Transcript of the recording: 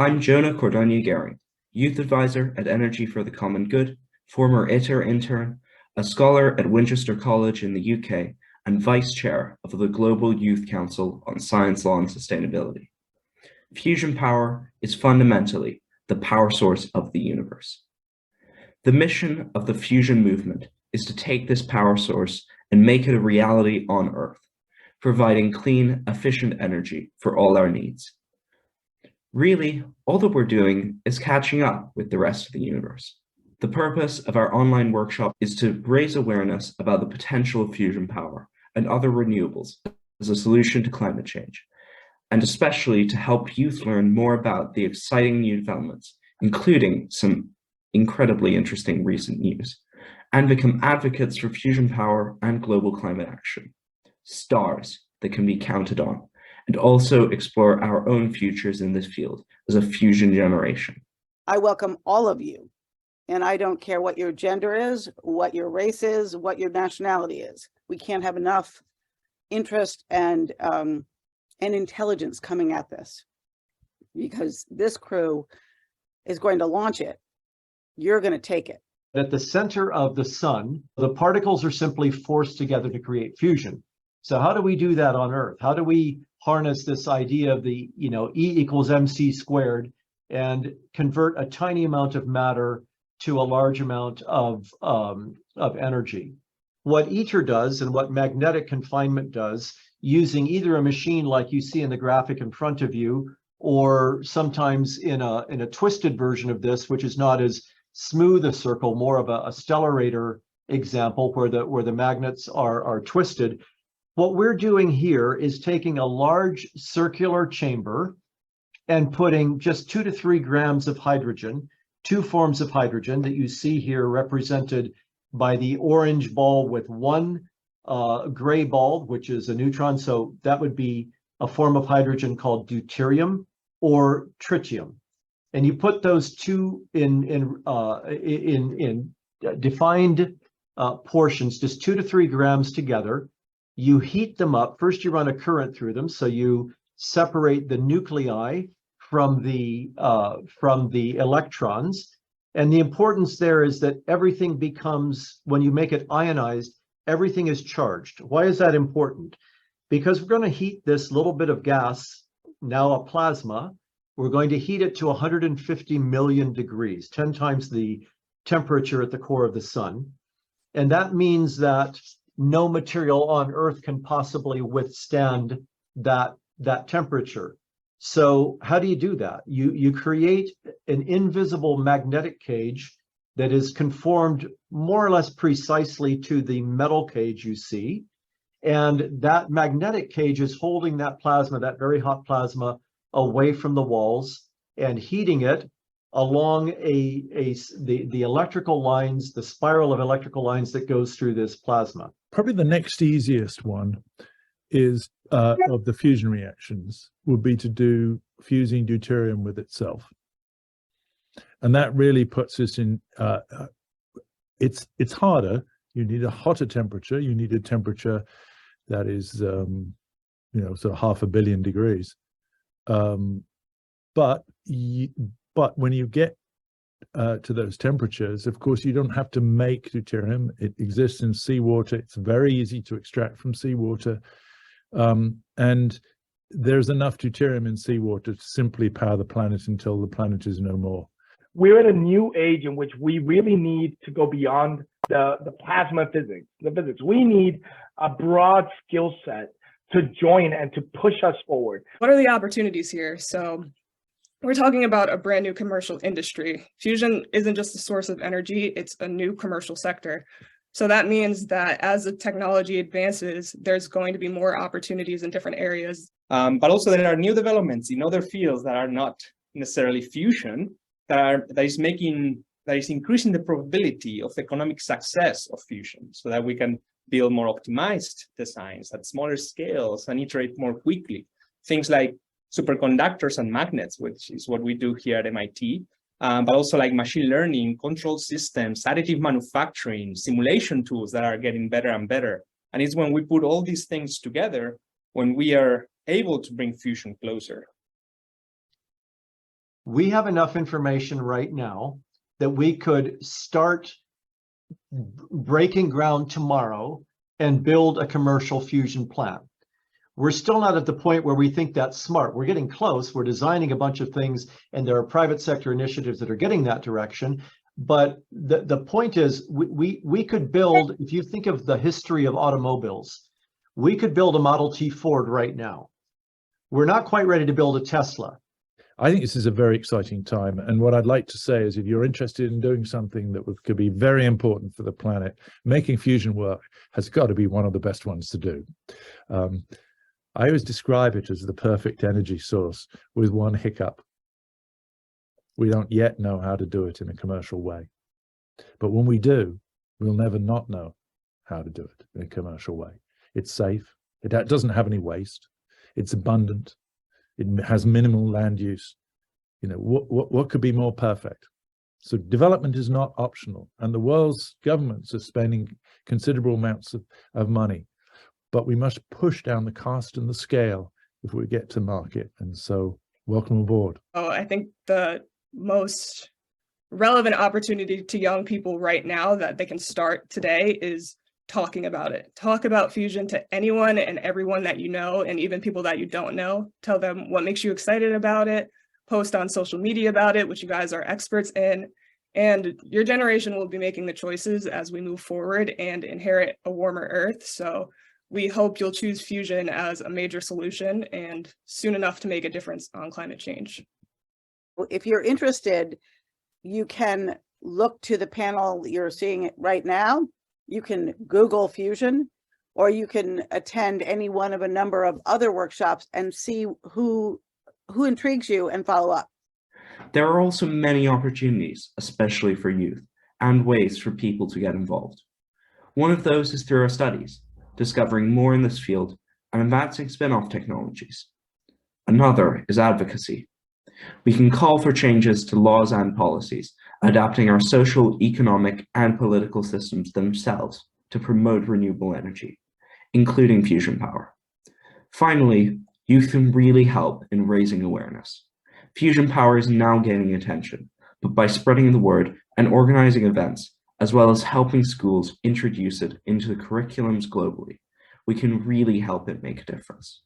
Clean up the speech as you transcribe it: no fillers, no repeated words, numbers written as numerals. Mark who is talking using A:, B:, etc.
A: I'm Jonah Cordonnier-Gehring, Youth Advisor at Energy for the Common Good, former ITER intern, a scholar at Winchester College in the UK, and Vice Chair of the Global Youth Council on Science, Law and Sustainability. Fusion power is fundamentally the power source of the universe. The mission of the fusion movement is to take this power source and make it a reality on Earth, providing clean, efficient energy for all our needs. Really, all that we're doing is catching up with the rest of the universe. The purpose of our online workshop is to raise awareness about the potential of fusion power and other renewables as a solution to climate change, and especially to help youth learn more about the exciting new developments, including some incredibly interesting recent news, and become advocates for fusion power and global climate action, stars that can be counted on, and also explore our own futures in this field as a fusion generation.
B: I welcome all of you, and I don't care what your gender is, what your race is, what your nationality is. We can't have enough interest and intelligence coming at this, because this crew is going to launch it. You're going to take it.
C: At the center of the sun, the particles are simply forced together to create fusion. So how do we do that on Earth? How do we harness this idea of the, E equals mc squared and convert a tiny amount of matter to a large amount of energy? What ITER does and what magnetic confinement does, using either a machine like you see in the graphic in front of you, or sometimes in a twisted version of this, which is not as smooth a circle, more of a stellarator example where the magnets are twisted. What we're doing here is taking a large circular chamber and putting just 2 to 3 grams of hydrogen, 2 forms of hydrogen that you see here represented by the orange ball with 1 gray ball, which is a neutron. So that would be a form of hydrogen called deuterium or tritium. And you put those two in defined portions, just 2 to 3 grams together. You heat them up. First, you run a current through them, so you separate the nuclei from the electrons. And the importance there is that everything becomes, when you make it ionized, everything is charged. Why is that important? Because we're going to heat this little bit of gas, now a plasma. We're going to heat it to 150 million degrees, 10 times the temperature at the core of the sun. And that means that no material on Earth can possibly withstand that temperature. So how do you do that? You create an invisible magnetic cage that is conformed more or less precisely to the metal cage you see. And that magnetic cage is holding that plasma, that very hot plasma, away from the walls and heating it along the electrical lines, the spiral of electrical lines that goes through this plasma.
D: Probably the next easiest one is of the fusion reactions would be to do fusing deuterium with itself. And that really puts us in, it's harder. You need a hotter temperature. You need a temperature that is, sort of 500 million degrees. But when you get to those temperatures, of course, you don't have to make deuterium. It exists in seawater. It's very easy to extract from seawater. And there's enough deuterium in seawater to simply power the planet until the planet is no more.
E: We're in a new age in which we really need to go beyond the plasma physics, We need a broad skill set to join and to push us forward.
F: What are the opportunities here? So we're talking about a brand new commercial industry. Fusion isn't just a source of energy, it's a new commercial sector. So that means that as the technology advances, there's going to be more opportunities in different areas.
G: But also there are new developments in other fields that are not necessarily fusion, that is increasing the probability of economic success of fusion, so that we can build more optimized designs at smaller scales and iterate more quickly. Things like superconductors and magnets, which is what we do here at MIT, but also like machine learning, control systems, additive manufacturing, simulation tools that are getting better and better. And it's when we put all these things together when we are able to bring fusion closer.
C: we have enough information right now that we could start breaking ground tomorrow and build a commercial fusion plant. We're still not at the point where we think that's smart. We're getting close. We're designing a bunch of things, and there are private sector initiatives that are getting that direction. But the point is, we could build, if you think of the history of automobiles, we could build a Model T Ford right now. We're not quite ready to build a Tesla.
D: I think this is a very exciting time. And what I'd like to say is, if you're interested in doing something that could be very important for the planet, making fusion work has got to be one of the best ones to do. I always describe it as the perfect energy source with one hiccup. We don't yet know how to do it in a commercial way. But when we do, we'll never not know how to do it in a commercial way. It's safe. It doesn't have any waste. It's abundant. It has minimal land use. You know, what could be more perfect? So development is not optional, and the world's governments are spending considerable amounts of money, but we must push down the cost and the scale if we get to market. And so welcome aboard.
F: Oh, I think the most relevant opportunity to young people right now that they can start today is talking about it. Talk about fusion to anyone and everyone that you know, and even people that you don't know. Tell them what makes you excited about it. Post on social media about it, which you guys are experts in. And your generation will be making the choices as we move forward and inherit a warmer Earth. So we hope you'll choose fusion as a major solution and soon enough to make a difference on climate change.
B: If you're interested, you can look to the panel you're seeing right now. You can Google fusion, or you can attend any one of a number of other workshops and see who intrigues you and follow up.
A: There are also many opportunities, especially for youth, and ways for people to get involved. One of those is through our studies, discovering more in this field and advancing spin-off technologies. Another is advocacy. We can call for changes to laws and policies, adapting our social, economic, and political systems themselves to promote renewable energy, including fusion power. Finally, youth can really help in raising awareness. Fusion power is now gaining attention, but by spreading the word and organizing events, as well as helping schools introduce it into the curriculums globally, we can really help it make a difference.